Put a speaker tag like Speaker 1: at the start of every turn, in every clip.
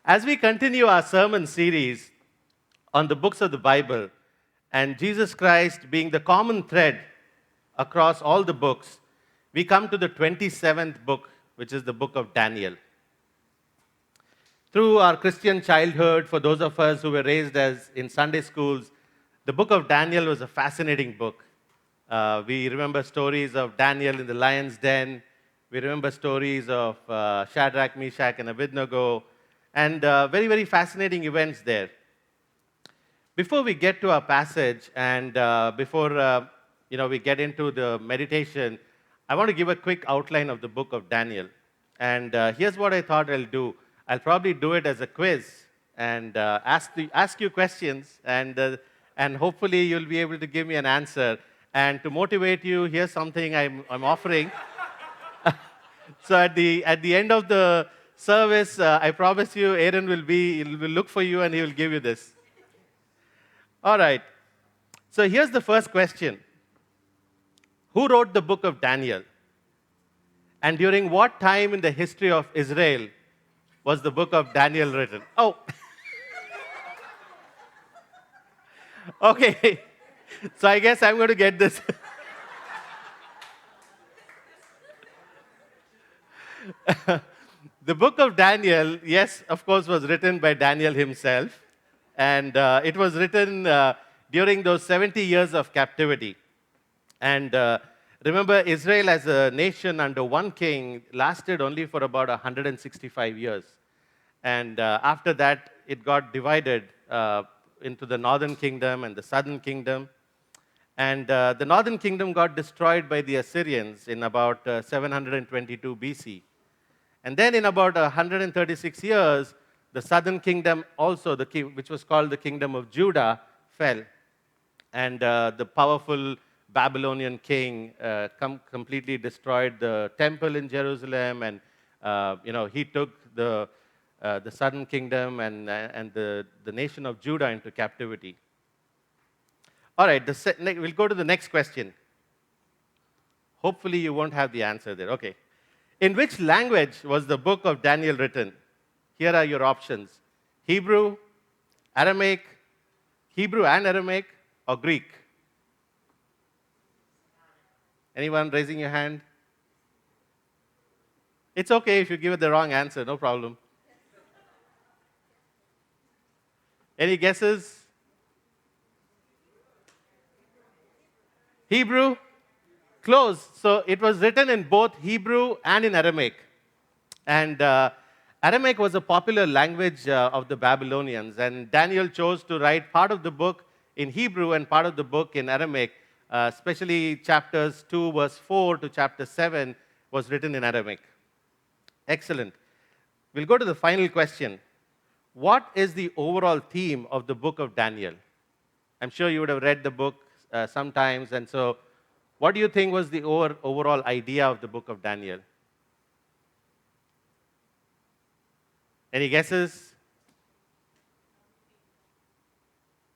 Speaker 1: As we continue our sermon series on the books of the Bible and Jesus Christ being the common thread across all the books, we come to the 27th book, which is the book of Daniel. Through our Christian childhood, for those of us who were raised as in Sunday schools, the book of Daniel was a fascinating book. We remember stories of Daniel in the lion's den. We remember stories of Shadrach, Meshach, and Abednego, and very, very fascinating events there. Before we get to our passage and before we get into the meditation, I want to give a quick outline of the book of Daniel. And here's what I thought I'll do. I'll probably do it as a quiz and ask you questions, and hopefully you'll be able to give me an answer. And to motivate you, here's something I'm offering. So at the end of the service, I promise you, Aaron will look for you and he will give you this. All right. So here's the first question. Who wrote the book of Daniel? And during what time in the history of Israel was the book of Daniel written? Oh. Okay. So I guess I'm going to get this. The book of Daniel, yes, of course, was written by Daniel himself. And it was written during those 70 years of captivity. And remember, Israel as a nation under one king lasted only for about 165 years. And after that, it got divided into the northern kingdom and the southern kingdom. And the northern kingdom got destroyed by the Assyrians in about 722 BC. And then in about 136 years, the southern kingdom also, which was called the kingdom of Judah, fell. And the powerful Babylonian king completely destroyed the temple in Jerusalem, and he took the southern kingdom and the nation of Judah into captivity. All right, we'll go to the next question. Hopefully you won't have the answer there. Okay. In which language was the book of Daniel written? Here are your options. Hebrew, Aramaic, Hebrew and Aramaic, or Greek? Anyone raising your hand? It's okay if you give it the wrong answer, no problem. Any guesses? Hebrew? Close. So it was written in both Hebrew and in Aramaic. And Aramaic was a popular language of the Babylonians. And Daniel chose to write part of the book in Hebrew and part of the book in Aramaic, especially chapters 2, verse 4 to chapter 7 was written in Aramaic. Excellent. We'll go to the final question. What is the overall theme of the book of Daniel? I'm sure you would have read the book sometimes, and so what do you think was the overall idea of the book of Daniel? Any guesses?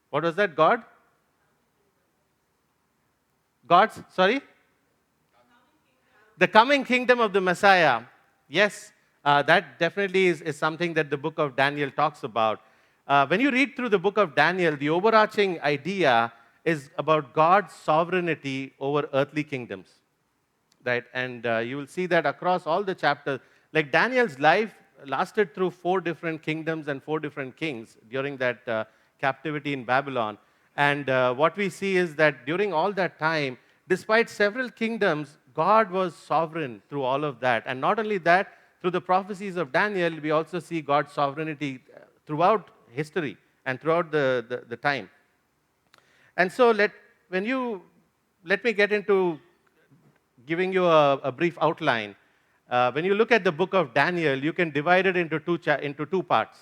Speaker 1: What was that? God's, sorry? The coming kingdom of the Messiah. Yes, that definitely is something that the book of Daniel talks about. When you read through the book of Daniel, the overarching idea is about God's sovereignty over earthly kingdoms, right? And you will see that across all the chapters. Like Daniel's life lasted through 4 different kingdoms and 4 different kings during that captivity in Babylon. And what we see is that during all that time, despite several kingdoms, God was sovereign through all of that. And not only that, through the prophecies of Daniel, we also see God's sovereignty throughout history and throughout the time. And so let me get into giving you a brief outline. When you look at the book of Daniel, you can divide it into two parts.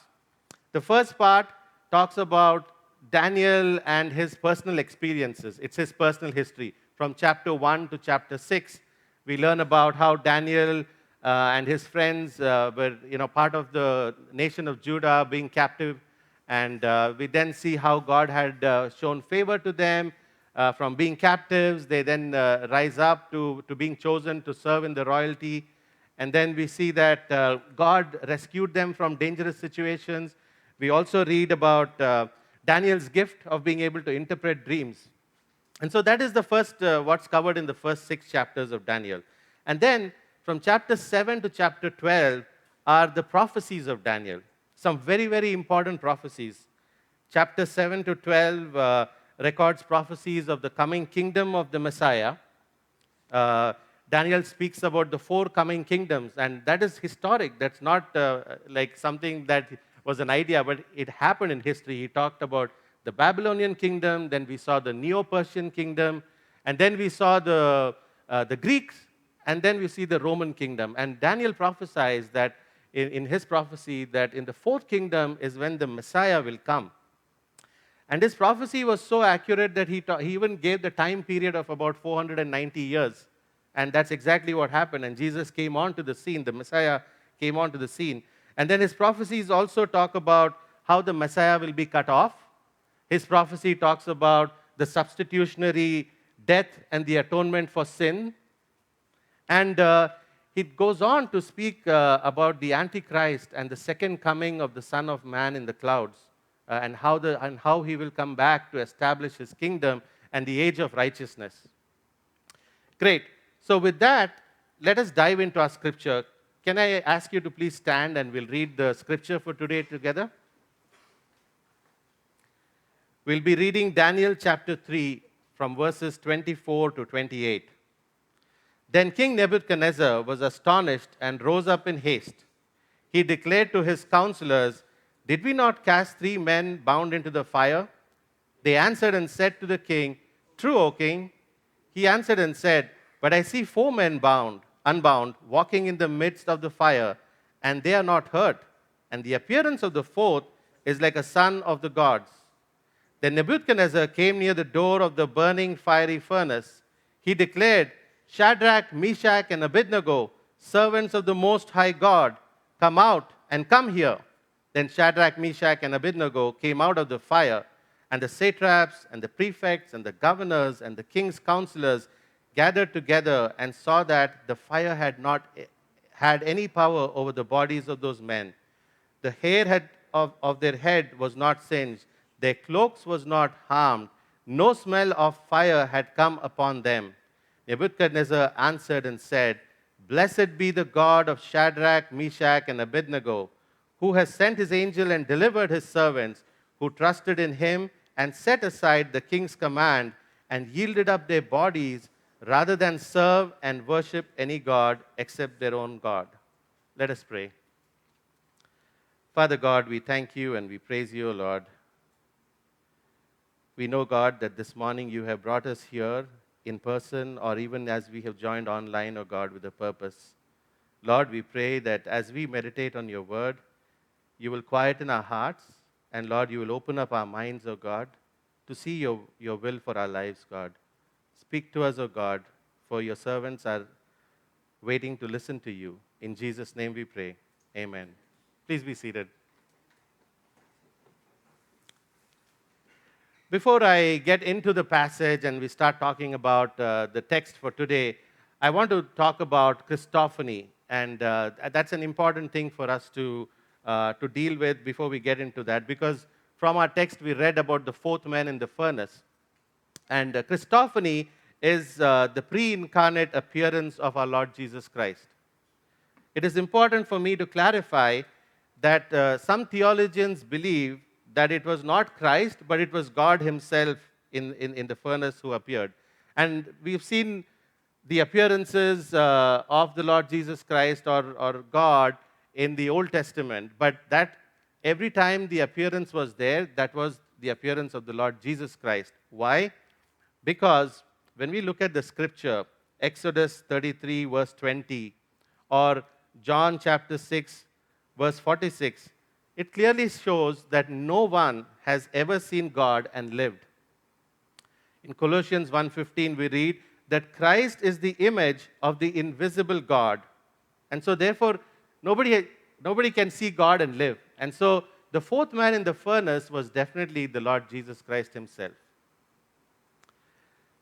Speaker 1: The first part talks about Daniel and his personal experiences. It's his personal history. From chapter 1 to chapter 6, we learn about how Daniel and his friends were part of the nation of Judah being captive. And we then see how God had shown favor to them from being captives. They then rise up to being chosen to serve in the royalty. And then we see that God rescued them from dangerous situations. We also read about Daniel's gift of being able to interpret dreams. And so that is the first, what's covered in the first 6 chapters of Daniel. And then from chapter 7 to chapter 12 are the prophecies of Daniel. Some very, very important prophecies. Chapter 7 to 12 records prophecies of the coming kingdom of the Messiah. Daniel speaks about the 4 coming kingdoms, and that is historic. That's not like something that was an idea, but it happened in history. He talked about the Babylonian kingdom, then we saw the Neo-Persian kingdom, and then we saw the Greeks, and then we see the Roman kingdom. And Daniel prophesies that in his prophecy that in the 4th kingdom is when the Messiah will come. And his prophecy was so accurate that he even gave the time period of about 490 years. And that's exactly what happened. And Jesus came onto the scene, the Messiah came onto the scene. And then his prophecies also talk about how the Messiah will be cut off. His prophecy talks about the substitutionary death and the atonement for sin. And he goes on to speak about the Antichrist and the second coming of the Son of Man in the clouds. And how he will come back to establish his kingdom and the age of righteousness. Great. So with that, let us dive into our scripture. Can I ask you to please stand and we'll read the scripture for today together? We'll be reading Daniel chapter 3 from verses 24 to 28. Then King Nebuchadnezzar was astonished and rose up in haste. He declared to his counselors, "Did we not cast 3 men bound into the fire?" They answered and said to the king, "True, O king." He answered and said, "But I see 4 men unbound, walking in the midst of the fire, and they are not hurt. And the appearance of the 4th is like a son of the gods." Then Nebuchadnezzar came near the door of the burning fiery furnace. He declared, "Shadrach, Meshach, and Abednego, servants of the Most High God, come out and come here." Then Shadrach, Meshach, and Abednego came out of the fire, and the satraps and the prefects and the governors and the king's counselors gathered together and saw that the fire had not had any power over the bodies of those men. The hair of their head was not singed, their cloaks was not harmed, no smell of fire had come upon them. Nebuchadnezzar answered and said, "Blessed be the God of Shadrach, Meshach, and Abednego, who has sent his angel and delivered his servants, who trusted in him and set aside the king's command and yielded up their bodies rather than serve and worship any god except their own God." Let us pray. Father God, we thank you and we praise you, O Lord. We know, God, that this morning you have brought us here in person or even as we have joined online, O God, with a purpose. Lord, we pray that as we meditate on your word, you will quieten our hearts, and Lord, you will open up our minds, O God, to see your will for our lives, God. Speak to us, O God, for your servants are waiting to listen to you. In Jesus' name we pray. Amen. Please be seated. Before I get into the passage and we start talking about the text for today, I want to talk about Christophany, and that's an important thing for us to deal with before we get into that, because from our text we read about the 4th man in the furnace, and Christophany is the pre-incarnate appearance of our Lord Jesus Christ. It is important for me to clarify that some theologians believe that it was not Christ, but it was God himself in the furnace who appeared. And we've seen the appearances of the Lord Jesus Christ or God in the Old Testament, but that every time the appearance was there, that was the appearance of the Lord Jesus Christ. Why? Because when we look at the scripture, Exodus 33, verse 20, or John chapter 6, verse 46, it clearly shows that no one has ever seen God and lived. In Colossians 1:15, we read that Christ is the image of the invisible God. And so therefore, nobody can see God and live. And so the 4th man in the furnace was definitely the Lord Jesus Christ himself.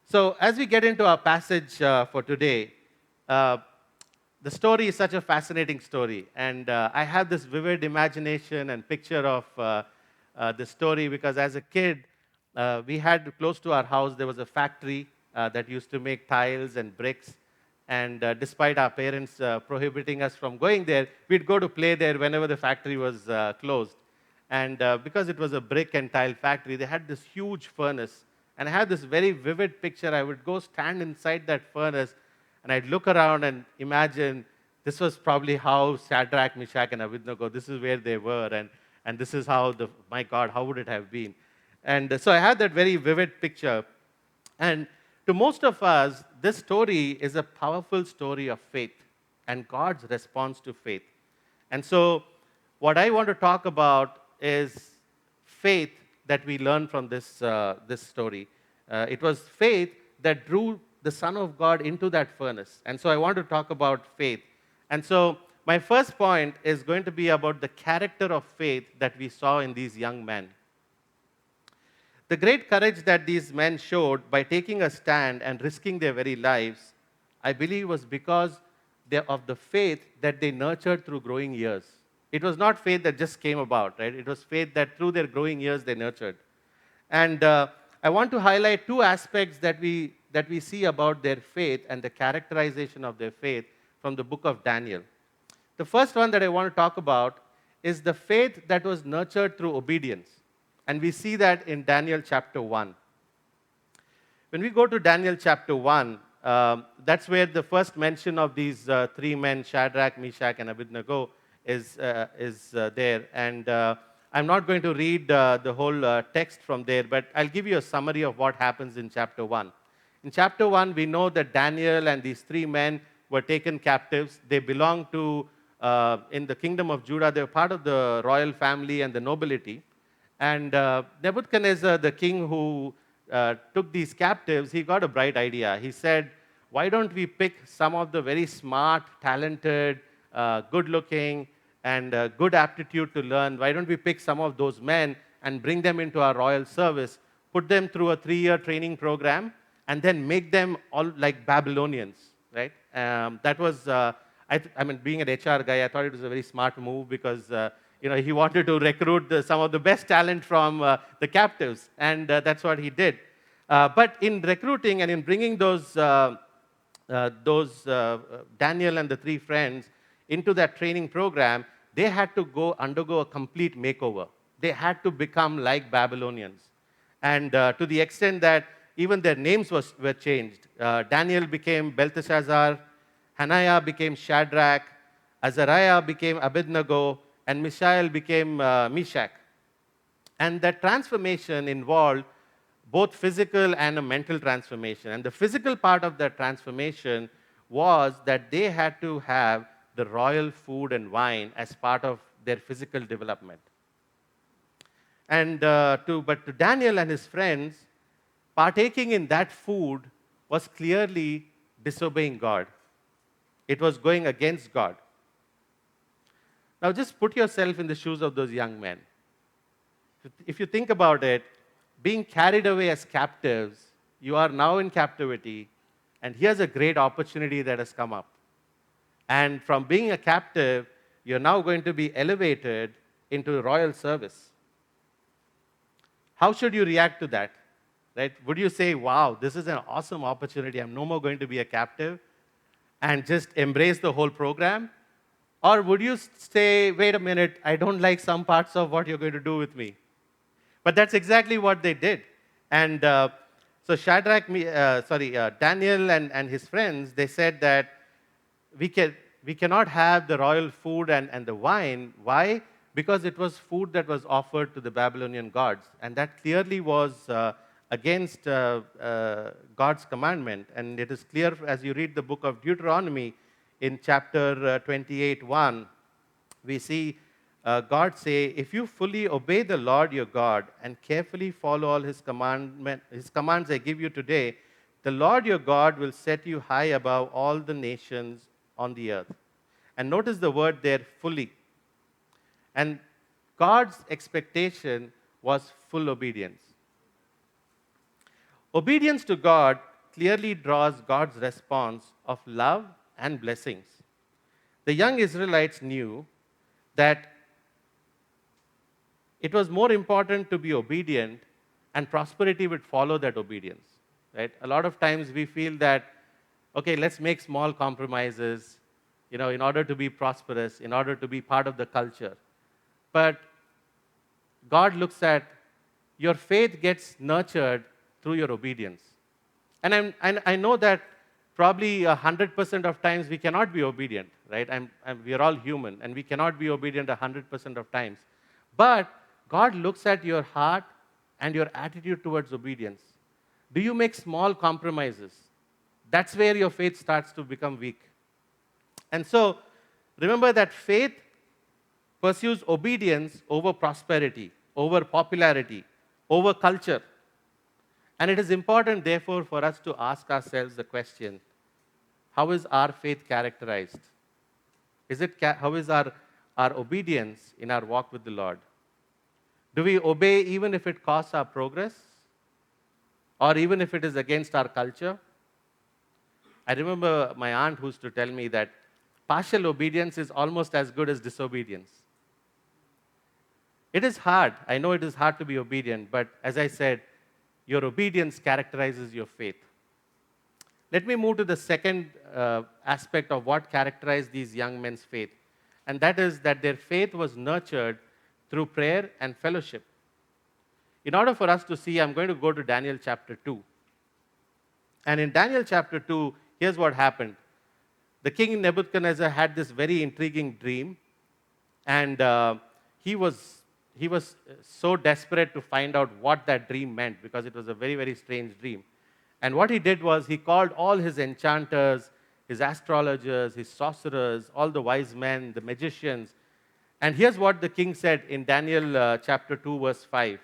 Speaker 1: So as we get into our passage for today, The story is such a fascinating story, and I have this vivid imagination and picture of the story because as a kid, we had close to our house there was a factory that used to make tiles and bricks, and despite our parents prohibiting us from going there, we'd go to play there whenever the factory was closed. And because it was a brick and tile factory, they had this huge furnace. And I had this very vivid picture. I would go stand inside that furnace and I'd look around and imagine this was probably how Shadrach, Meshach, and Abednego, this is where they were. And this is how, my God, how would it have been? And so I had that very vivid picture. And to most of us, this story is a powerful story of faith and God's response to faith. And so, what I want to talk about is faith that we learn from this story. It was faith that drew the Son of God into that furnace. And so, I want to talk about faith. And so, my first point is going to be about the character of faith that we saw in these young men. The great courage that these men showed by taking a stand and risking their very lives, I believe, was because of the faith that they nurtured through growing years. It was not faith that just came about, right? It was faith that through their growing years they nurtured. And I want to highlight two aspects that we see about their faith and the characterization of their faith from the book of Daniel. The first one that I want to talk about is the faith that was nurtured through obedience. And we see that in Daniel chapter 1. When we go to Daniel chapter 1, that's where the first mention of these three men, Shadrach, Meshach, and Abednego, is there. And I'm not going to read the whole text from there, but I'll give you a summary of what happens in chapter 1. In chapter 1, we know that Daniel and these three men were taken captives. They belonged to, in the kingdom of Judah, they were part of the royal family and the nobility. And Nebuchadnezzar, the king who took these captives, he got a bright idea. He said, why don't we pick some of the very smart, talented, good-looking, and good aptitude to learn? Why don't we pick some of those men and bring them into our royal service, put them through a 3-year training program, and then make them all like Babylonians, right? That was, I mean, being an HR guy, I thought it was a very smart move because he wanted to recruit some of the best talent from the captives, and that's what he did. But in recruiting and in bringing those Daniel and the three friends into that training program, they had to undergo a complete makeover. They had to become like Babylonians. And to the extent that even their names were changed. Daniel became Belteshazzar, Hananiah became Shadrach, Azariah became Abednego, and Mishael became Meshach. And that transformation involved both physical and a mental transformation. And the physical part of that transformation was that they had to have the royal food and wine as part of their physical development. And but to Daniel and his friends, partaking in that food was clearly disobeying God. It was going against God. Now just put yourself in the shoes of those young men. If you think about it, being carried away as captives, you are now in captivity, and here's a great opportunity that has come up. And from being a captive, you're now going to be elevated into royal service. How should you react to that? Right? Would you say, wow, this is an awesome opportunity, I'm no more going to be a captive, and just embrace the whole program? Or would you say, wait a minute, I don't like some parts of what you're going to do with me? But that's exactly what they did. And so Daniel and his friends, they said that we cannot have the royal food and the wine. Why? Because it was food that was offered to the Babylonian gods. And that clearly was against God's commandment. And it is clear as you read the book of Deuteronomy in chapter 28:1, we see God say, if you fully obey the Lord your God and carefully follow all his commands I give you today, the Lord your God will set you high above all the nations on the earth. And notice the word there, fully. And God's expectation was full obedience. Obedience to God clearly draws God's response of love and blessings. The young Israelites knew that it was more important to be obedient, and prosperity would follow that obedience. Right? A lot of times we feel that, okay, let's make small compromises, in order to be prosperous, in order to be part of the culture. But God looks at your faith gets nurtured through your obedience. And I know that probably 100% of times we cannot be obedient, right? We are all human, and we cannot be obedient 100% of times. But God looks at your heart and your attitude towards obedience. Do you make small compromises? That's where your faith starts to become weak. And so, remember that faith pursues obedience over prosperity, over popularity, over culture. And it is important, therefore, for us to ask ourselves the question, how is our faith characterized? How is our obedience in our walk with the Lord? Do we obey even if it costs our progress? Or even if it is against our culture? I remember my aunt who used to tell me that partial obedience is almost as good as disobedience. It is hard. I know it is hard to be obedient, but as I said, your obedience characterizes your faith. Let me move to the second aspect of what characterized these young men's faith, and that is that their faith was nurtured through prayer and fellowship. In order for us to see, I'm going to go to Daniel chapter 2. And in Daniel chapter 2, here's what happened. The king Nebuchadnezzar had this very intriguing dream, and he was so desperate to find out what that dream meant, because it was a very, very strange dream. And what he did was he called all his enchanters, his astrologers, his sorcerers, all the wise men, the magicians. And here's what the king said in Daniel chapter 2, verse 5.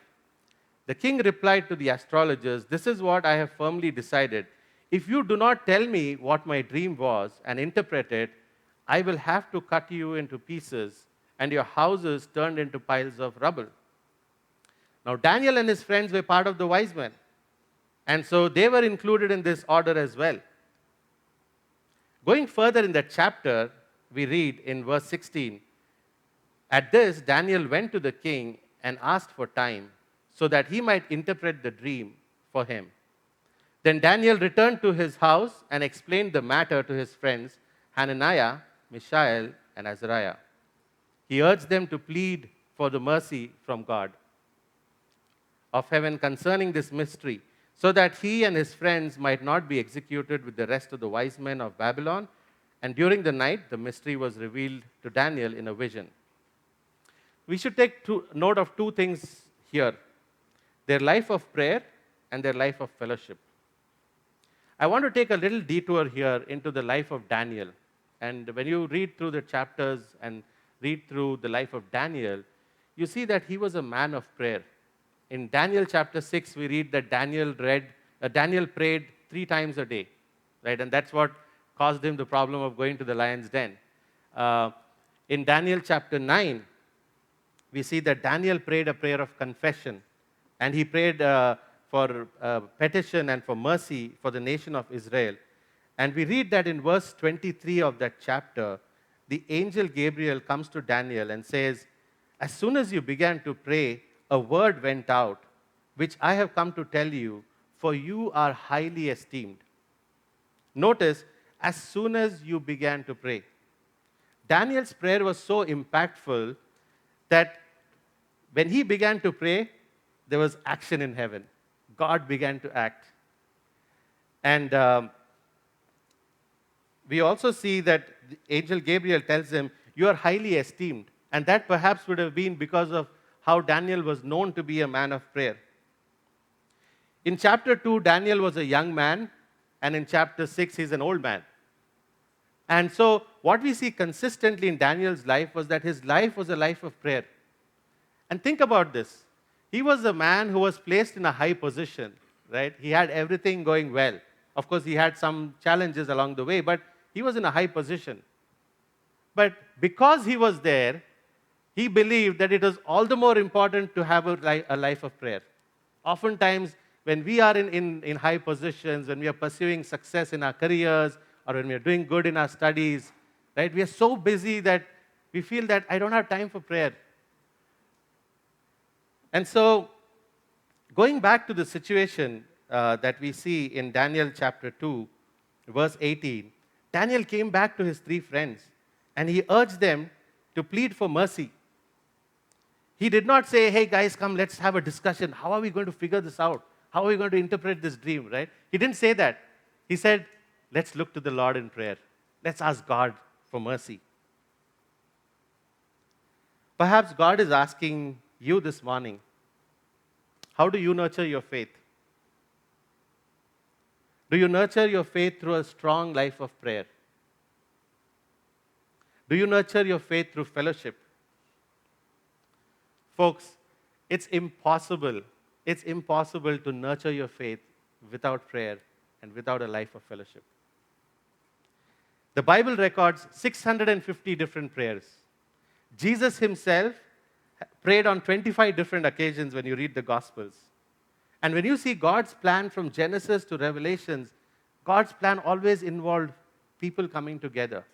Speaker 1: The king replied to the astrologers, "This is what I have firmly decided. If you do not tell me what my dream was and interpret it, I will have to cut you into pieces and your houses turned into piles of rubble." Now, Daniel and his friends were part of the wise men, and so they were included in this order as well. Going further in that chapter, we read in verse 16, "At this, Daniel went to the king and asked for time so that he might interpret the dream for him. Then Daniel returned to his house and explained the matter to his friends Hananiah, Mishael, and Azariah. He urged them to plead for the mercy from God of heaven concerning this mystery, so that he and his friends might not be executed with the rest of the wise men of Babylon. And during the night, the mystery was revealed to Daniel in a vision." We should take note of two things here: their life of prayer and their life of fellowship. I want to take a little detour here into the life of Daniel. And when you read through the chapters and read through the life of Daniel, you see that he was a man of prayer. In Daniel chapter 6, we read that Daniel prayed 3 times a day, right? And that's what caused him the problem of going to the lion's den. In Daniel chapter 9, we see that Daniel prayed a prayer of confession, and he prayed for petition and for mercy for the nation of Israel. And we read that in verse 23 of that chapter, the angel Gabriel comes to Daniel and says, "As soon as you began to pray, a word went out, which I have come to tell you, for you are highly esteemed." Notice, as soon as you began to pray. Daniel's prayer was so impactful that when he began to pray, there was action in heaven. God began to act. And we also see that the angel Gabriel tells him, "You are highly esteemed." And that perhaps would have been because of how Daniel was known to be a man of prayer. In chapter 2, Daniel was a young man, and in chapter 6, he's an old man. And so, what we see consistently in Daniel's life was that his life was a life of prayer. And think about this. He was a man who was placed in a high position, right? He had everything going well. Of course, he had some challenges along the way, but he was in a high position. But because he was there, he believed that it was all the more important to have a life of prayer. Oftentimes, when we are in high positions, when we are pursuing success in our careers, or when we are doing good in our studies, right? We are so busy that we feel that I don't have time for prayer. And so, going back to the situation that we see in Daniel chapter 2, verse 18, Daniel came back to his three friends and he urged them to plead for mercy. He did not say, hey guys, come, let's have a discussion. How are we going to figure this out? How are we going to interpret this dream, right? He didn't say that. He said, let's look to the Lord in prayer. Let's ask God for mercy. Perhaps God is asking you this morning, how do you nurture your faith? Do you nurture your faith through a strong life of prayer? Do you nurture your faith through fellowship? Folks, it's impossible to nurture your faith without prayer and without a life of fellowship. The Bible records 650 different prayers. Jesus himself prayed on 25 different occasions when you read the Gospels. And when you see God's plan from Genesis to Revelations, God's plan always involved people coming together.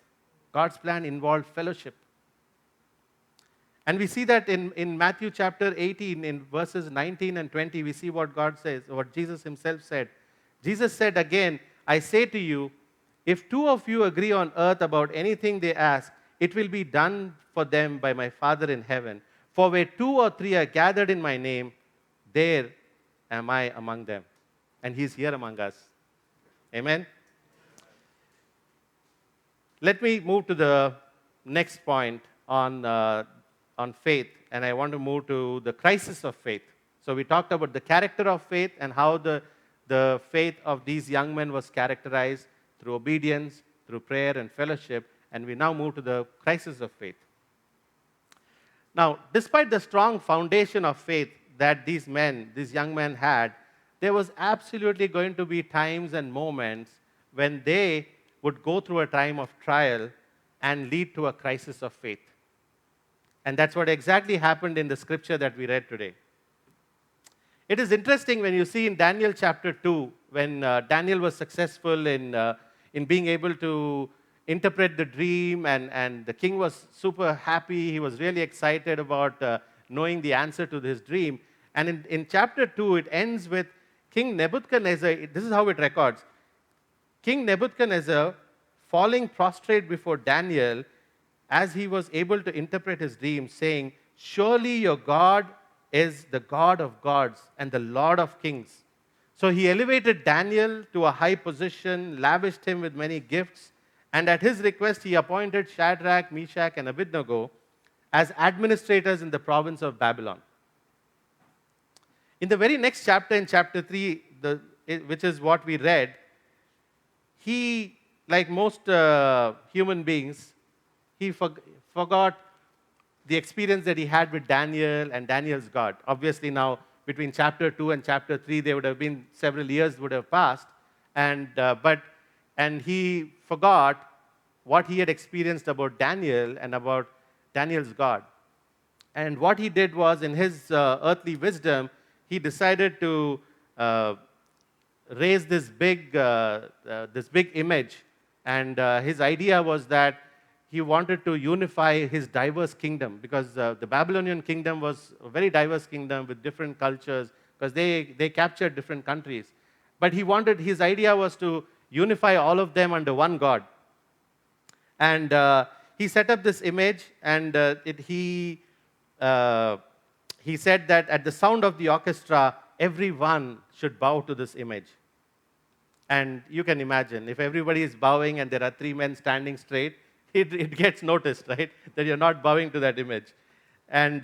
Speaker 1: God's plan involved fellowship. And we see that in Matthew chapter 18, in verses 19 and 20, we see what God says, what Jesus himself said. Jesus said again, I say to you, if two of you agree on earth about anything they ask, it will be done for them by my Father in heaven. For where two or three are gathered in my name, there am I among them. And he's here among us. Amen? Let me move to the next point on faith, and I want to move to the crisis of faith. So we talked about the character of faith and how the faith of these young men was characterized through obedience, through prayer and fellowship, and we now move to the crisis of faith. Now, despite the strong foundation of faith that these young men had, there was absolutely going to be times and moments when they would go through a time of trial and lead to a crisis of faith. And that's what exactly happened in the scripture that we read today. It is interesting when you see in Daniel chapter 2, when Daniel was successful in being able to interpret the dream, and the king was super happy. He was really excited about knowing the answer to his dream. And in chapter 2, it ends with King Nebuchadnezzar. This is how it records. King Nebuchadnezzar falling prostrate before Daniel as he was able to interpret his dream, saying, surely your God is the God of gods and the Lord of kings. So he elevated Daniel to a high position, lavished him with many gifts, and at his request he appointed Shadrach, Meshach, and Abednego as administrators in the province of Babylon. In the very next chapter, in chapter 3, which is what we read, he, like most human beings, he forgot the experience that he had with Daniel and Daniel's God. Obviously now, between chapter 2 and chapter 3, there would have been several years would have passed, and he forgot what he had experienced about Daniel and about Daniel's God. And what he did was, in his earthly wisdom, he decided to raise this big image. And his idea was that he wanted to unify his diverse kingdom, because the Babylonian kingdom was a very diverse kingdom with different cultures, because they captured different countries. But his idea was to unify all of them under one God. And he set up this image, and he said that at the sound of the orchestra, everyone should bow to this image. And you can imagine, if everybody is bowing and there are three men standing straight, it gets noticed, right? That you're not bowing to that image. And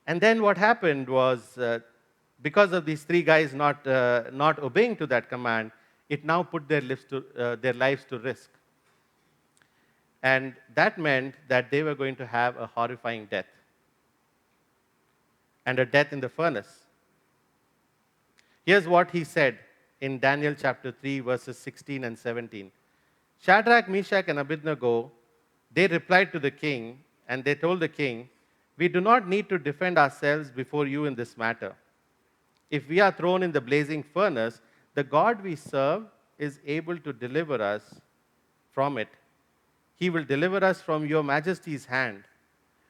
Speaker 1: then what happened was, because of these three guys not obeying to that command, it now put their lives to risk. And that meant that they were going to have a horrifying death, and a death in the furnace. Here's what he said in Daniel chapter 3, verses 16 and 17. Shadrach, Meshach, and Abednego, they replied to the king, and they told the king, we do not need to defend ourselves before you in this matter. If we are thrown in the blazing furnace, the God we serve is able to deliver us from it. he will deliver us from your majesty's hand.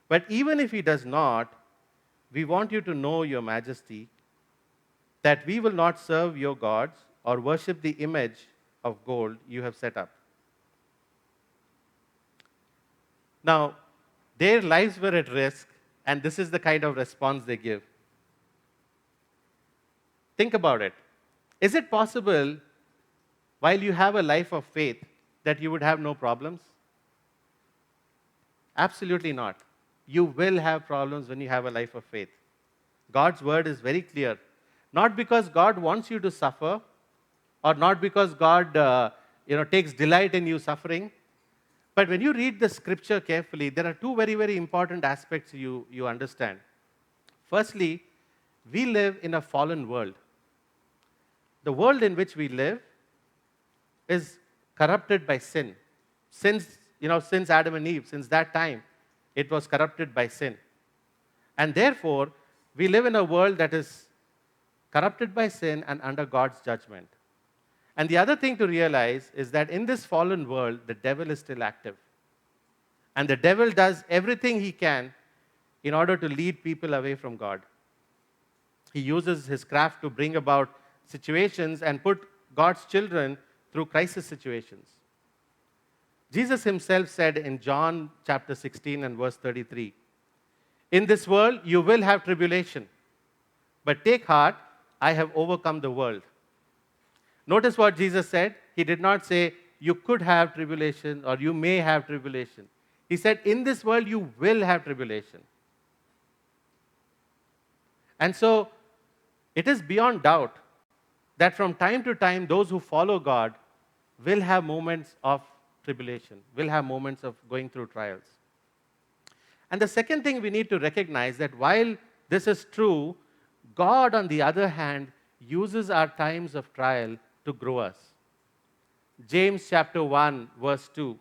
Speaker 1: But even if he does not, we want you to know, your majesty, that we will not serve your gods or worship the image of gold you have set up. Now, their lives were at risk, and this is the kind of response they give. Think about it. Is it possible, while you have a life of faith, that you would have no problems? Absolutely not. You will have problems when you have a life of faith. God's word is very clear. Not because God wants you to suffer, or not because God takes delight in you suffering, but when you read the scripture carefully, there are two very, very important aspects you understand. Firstly, we live in a fallen world. The world in which we live is corrupted by sin. Since Adam and Eve, since that time, it was corrupted by sin. And therefore, we live in a world that is corrupted by sin and under God's judgment. And the other thing to realize is that in this fallen world, the devil is still active. And the devil does everything he can in order to lead people away from God. He uses his craft to bring about situations and put God's children through crisis situations. Jesus himself said in John chapter 16 and verse 33, "In this world you will have tribulation, but take heart, I have overcome the world." Notice what Jesus said. He did not say, you could have tribulation or you may have tribulation. He said, in this world you will have tribulation. And so, it is beyond doubt that from time to time, those who follow God will have moments of tribulation, will have moments of going through trials. And the second thing we need to recognize that while this is true, God, on the other hand, uses our times of trial to grow us. James chapter 1, verse 2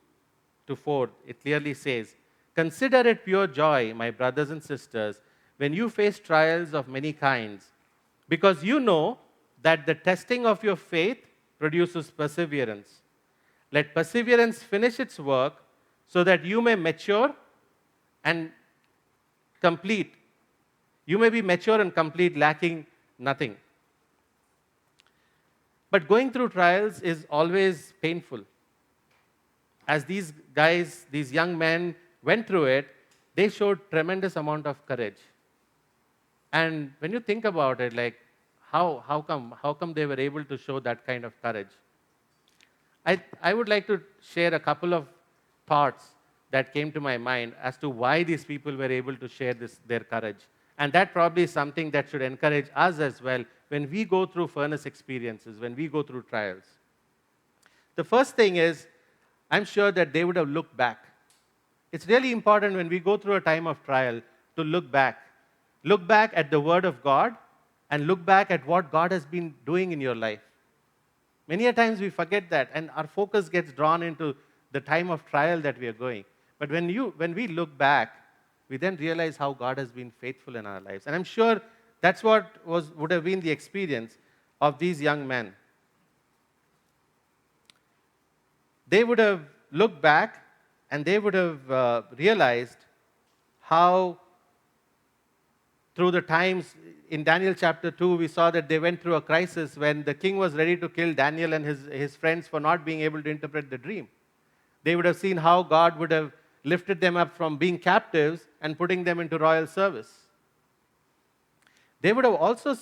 Speaker 1: to 4, it clearly says, "Consider it pure joy, my brothers and sisters, when you face trials of many kinds, because you know that the testing of your faith produces perseverance. Let perseverance finish its work, so that you may mature and complete. You may be mature and complete, lacking nothing." But going through trials is always painful. As these guys, these young men went through it, they showed tremendous amount of courage. And when you think about it, like, how come they were able to show that kind of courage? I would like to share a couple of thoughts that came to my mind as to why these people were able to share their courage. And that probably is something that should encourage us as well when we go through furnace experiences, when we go through trials. The first thing is, I'm sure that they would have looked back. It's really important when we go through a time of trial to look back. Look back at the Word of God and look back at what God has been doing in your life. Many a times we forget that, and our focus gets drawn into the time of trial that we are going. But when we look back, we then realize how God has been faithful in our lives. And I'm sure that's what would have been the experience of these young men. They would have looked back and they would have realized how through the times, in Daniel chapter 2, we saw that they went through a crisis when the king was ready to kill Daniel and his friends for not being able to interpret the dream. They would have seen how God would have lifted them up from being captives and putting them into royal service. They would have also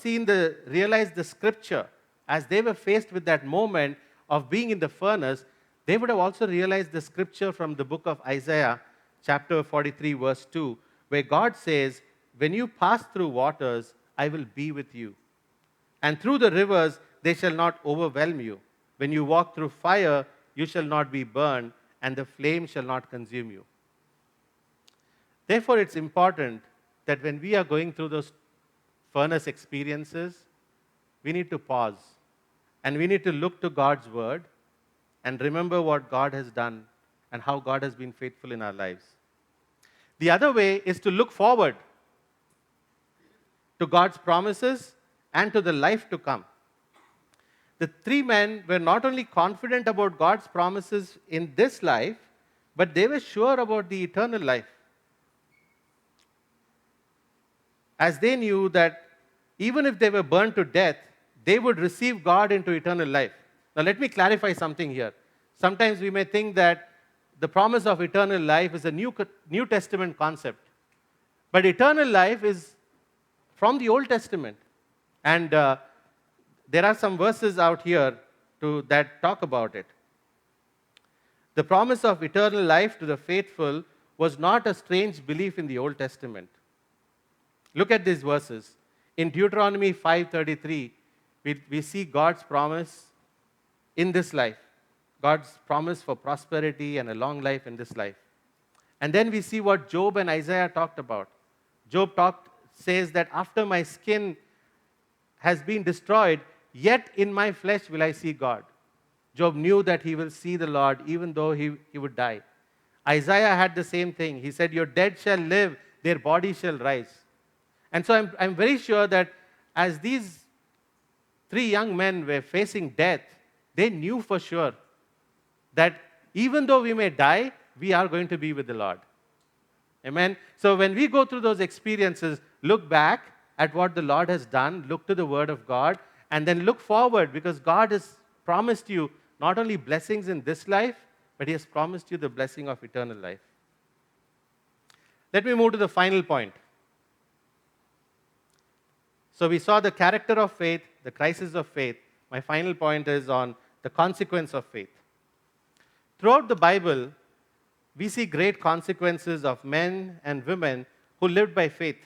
Speaker 1: realized the scripture as they were faced with that moment of being in the furnace. They would have also realized the scripture from the book of Isaiah, chapter 43, verse 2, where God says, "When you pass through waters, I will be with you. And through the rivers, they shall not overwhelm you. When you walk through fire, you shall not be burned, and the flame shall not consume you." Therefore, it's important that when we are going through those furnace experiences, we need to pause. And we need to look to God's word and remember what God has done and how God has been faithful in our lives. The other way is to look forward to God's promises and to the life to come. The three men were not only confident about God's promises in this life, but they were sure about the eternal life, as they knew that even if they were burned to death, they would receive God into eternal life. Now, let me clarify something here. Sometimes we may think that the promise of eternal life is a New Testament concept, but eternal life is from the Old Testament. And there are some verses out here that talk about it. The promise of eternal life to the faithful was not a strange belief in the Old Testament. Look at these verses. In Deuteronomy 5:33, we see God's promise in this life, God's promise for prosperity and a long life in this life. And then we see what Job and Isaiah talked about. Job says that after my skin has been destroyed, yet in my flesh will I see God. Job knew that he will see the Lord even though he would die. Isaiah had the same thing. He said, your dead shall live, their body shall rise. And so I'm very sure that as these three young men were facing death, they knew for sure that even though we may die, we are going to be with the Lord. Amen? So when we go through those experiences, look back at what the Lord has done, look to the Word of God, and then look forward, because God has promised you not only blessings in this life, but He has promised you the blessing of eternal life. Let me move to the final point. So we saw the character of faith, the crisis of faith. My final point is on the consequence of faith. Throughout the Bible, we see great consequences of men and women who lived by faith.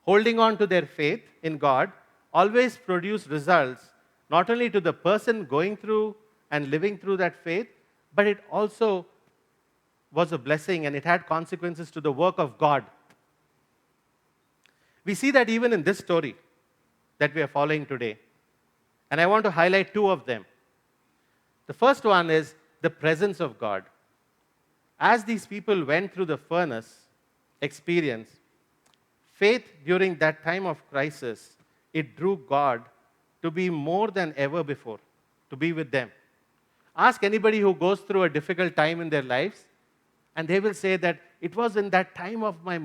Speaker 1: Holding on to their faith in God always produced results, not only to the person going through and living through that faith, but it also was a blessing and it had consequences to the work of God. We see that even in this story that we are following today. And I want to highlight two of them. The first one is the presence of God. As these people went through the furnace experience, faith during that time of crisis, it drew God to be more than ever before, to be with them. Ask anybody who goes through a difficult time in their lives, and they will say that it was in that time of my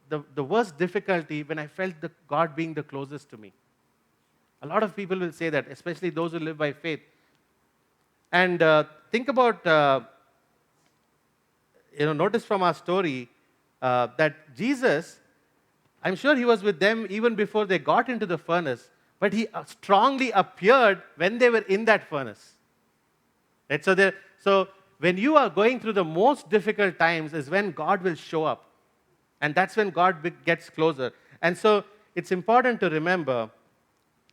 Speaker 1: the worst difficulty when I felt God being the closest to me. A lot of people will say that, especially those who live by faith. And think about, notice from our story that Jesus, I'm sure He was with them even before they got into the furnace, but He strongly appeared when they were in that furnace. Right? So when you are going through the most difficult times is when God will show up. And that's when God gets closer. And so it's important to remember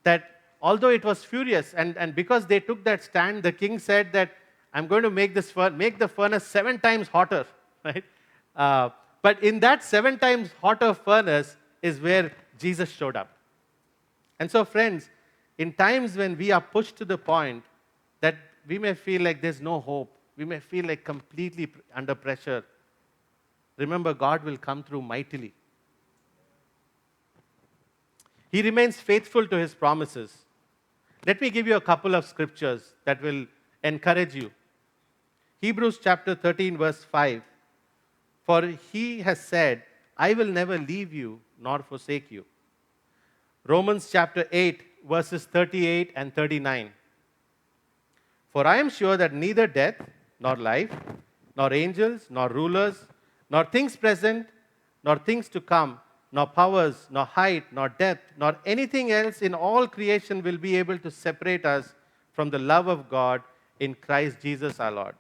Speaker 1: that although it was furious, and because they took that stand, the king said that I'm going to make the furnace 7 times hotter. Right? But in that 7 times hotter furnace is where Jesus showed up. And so, friends, in times when we are pushed to the point that we may feel like there's no hope, we may feel like completely under pressure, remember, God will come through mightily. He remains faithful to His promises. Let me give you a couple of scriptures that will encourage you. Hebrews chapter 13, verse 5. For He has said, I will never leave you nor forsake you. Romans chapter 8, verses 38 and 39. For I am sure that neither death, nor life, nor angels, nor rulers, nor things present, nor things to come, nor powers, nor height, nor depth, nor anything else in all creation will be able to separate us from the love of God in Christ Jesus our Lord.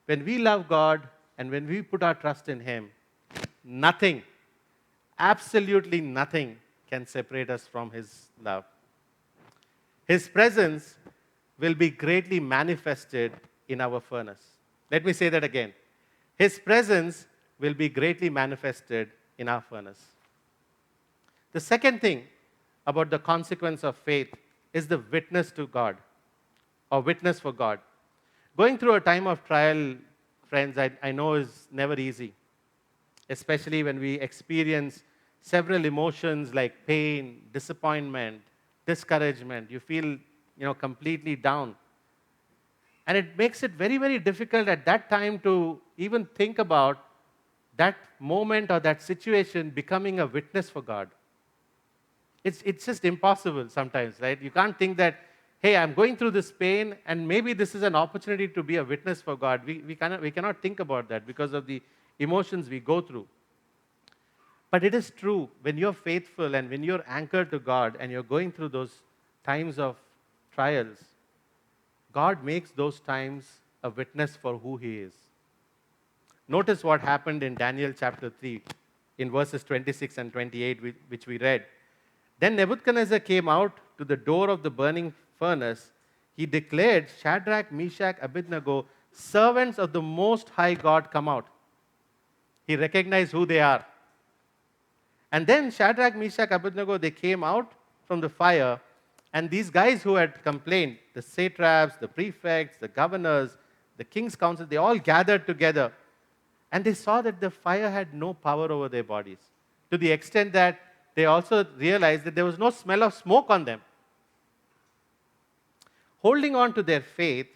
Speaker 1: When we love God and when we put our trust in Him, nothing, absolutely nothing can separate us from His love. His presence will be greatly manifested in our furnace. Let me say that again. His presence will be greatly manifested in our furnace. The second thing about the consequence of faith is the witness to God, or witness for God. Going through a time of trial, friends, I know is never easy, especially when we experience several emotions like pain, disappointment, discouragement. You feel, completely down. And it makes it very, very difficult at that time to even think about that moment or that situation becoming a witness for God. It's just impossible sometimes, right? You can't think that, hey, I'm going through this pain and maybe this is an opportunity to be a witness for God. We cannot think about that because of the emotions we go through. But it is true, when you're faithful and when you're anchored to God and you're going through those times of trials, God makes those times a witness for who He is. Notice what happened in Daniel chapter 3, in verses 26 and 28, which we read. Then Nebuchadnezzar came out to the door of the burning furnace. He declared, Shadrach, Meshach, Abednego, servants of the Most High God, come out. He recognized who they are. And then Shadrach, Meshach, Abednego, they came out from the fire. And these guys who had complained, the satraps, the prefects, the governors, the king's council, they all gathered together. And they saw that the fire had no power over their bodies, to the extent that they also realized that there was no smell of smoke on them. Holding on to their faith,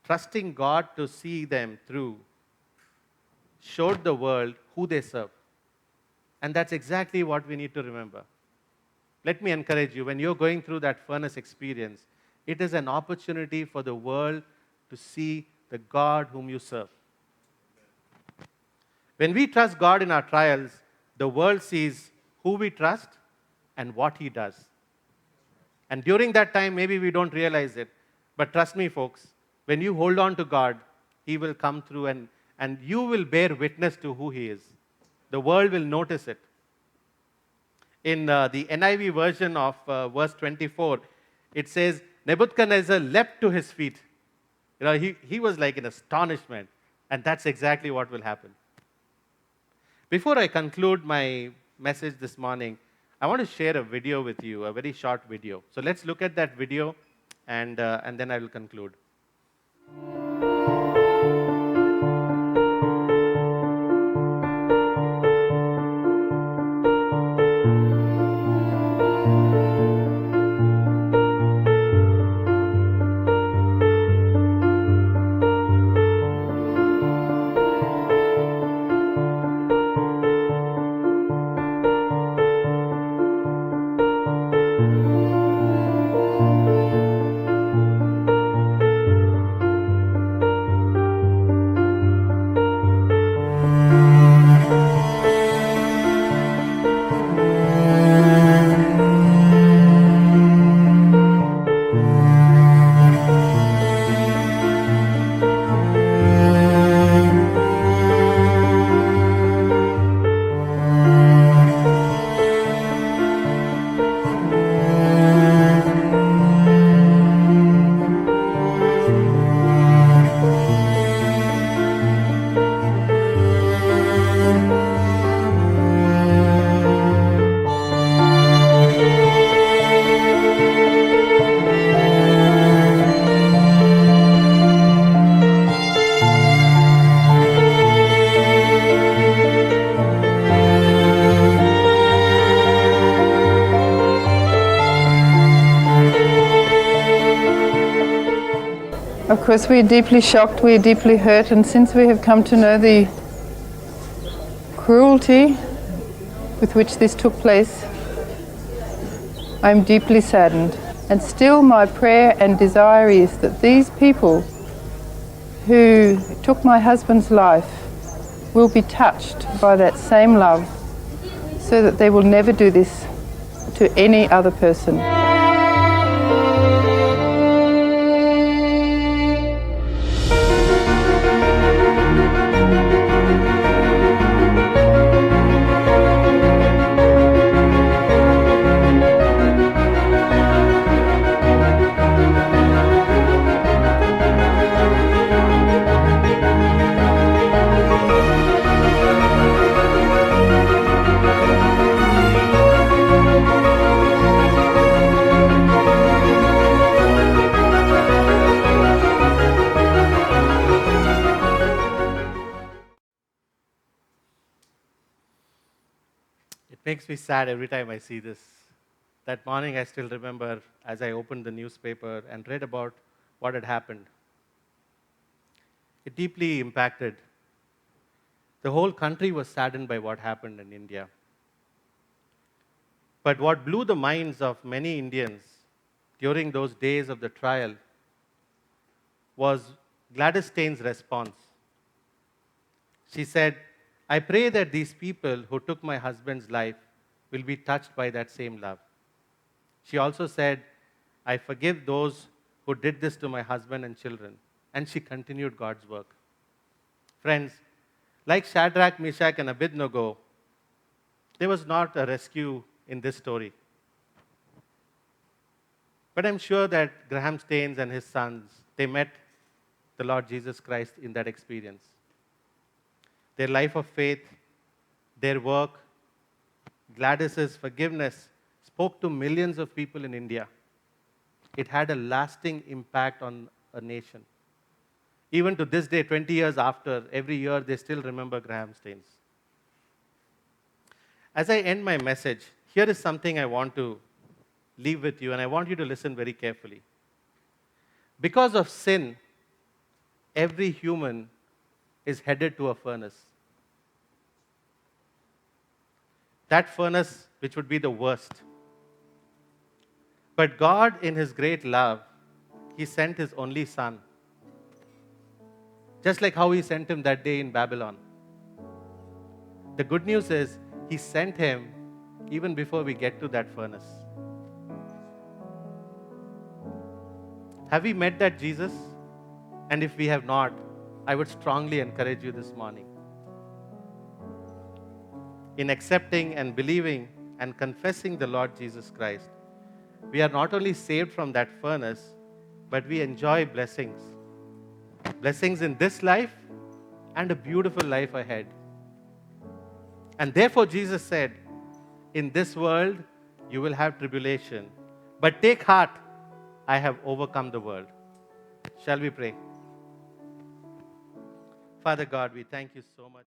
Speaker 1: trusting God to see them through, showed the world who they serve. And that's exactly what we need to remember. Let me encourage you, when you're going through that furnace experience, it is an opportunity for the world to see the God whom you serve. When we trust God in our trials, the world sees who we trust and what He does. And during that time, maybe we don't realize it. But trust me, folks, when you hold on to God, He will come through and you will bear witness to who He is. The world will notice it. In the NIV version of verse 24, it says, Nebuchadnezzar leapt to his feet. He was like in astonishment. And that's exactly what will happen. Before I conclude my message this morning, I want to share a video with you, a very short video. So let's look at that video, and then I will conclude.
Speaker 2: Of course, we are deeply shocked, we are deeply hurt, and since we have come to know the cruelty with which this took place, I am deeply saddened. And still my prayer and desire is that these people who took my husband's life will be touched by that same love, so that they will never do this to any other person.
Speaker 1: It makes me sad every time I see this. That morning, I still remember as I opened the newspaper and read about what had happened. It deeply impacted. The whole country was saddened by what happened in India. But what blew the minds of many Indians during those days of the trial was Gladys Stains's response. She said, I pray that these people who took my husband's life will be touched by that same love. She also said, I forgive those who did this to my husband and children. And she continued God's work. Friends, like Shadrach, Meshach, and Abednego, there was not a rescue in this story. But I'm sure that Graham Staines and his sons, they met the Lord Jesus Christ in that experience. Their life of faith, their work, Gladys's forgiveness spoke to millions of people in India. It had a lasting impact on a nation. Even to this day, 20 years after, every year they still remember Graham Staines. As I end my message, here is something I want to leave with you, and I want you to listen very carefully. Because of sin, every human is headed to a furnace. That furnace, which would be the worst. But God, in His great love, He sent His only Son. Just like how He sent Him that day in Babylon. The good news is, He sent Him even before we get to that furnace. Have we met that Jesus? And if we have not, I would strongly encourage you this morning. In accepting and believing and confessing the Lord Jesus Christ, we are not only saved from that furnace, but we enjoy blessings. Blessings in this life and a beautiful life ahead. And therefore Jesus said, in this world you will have tribulation, but take heart, I have overcome the world. Shall we pray? Father God, we thank you so much.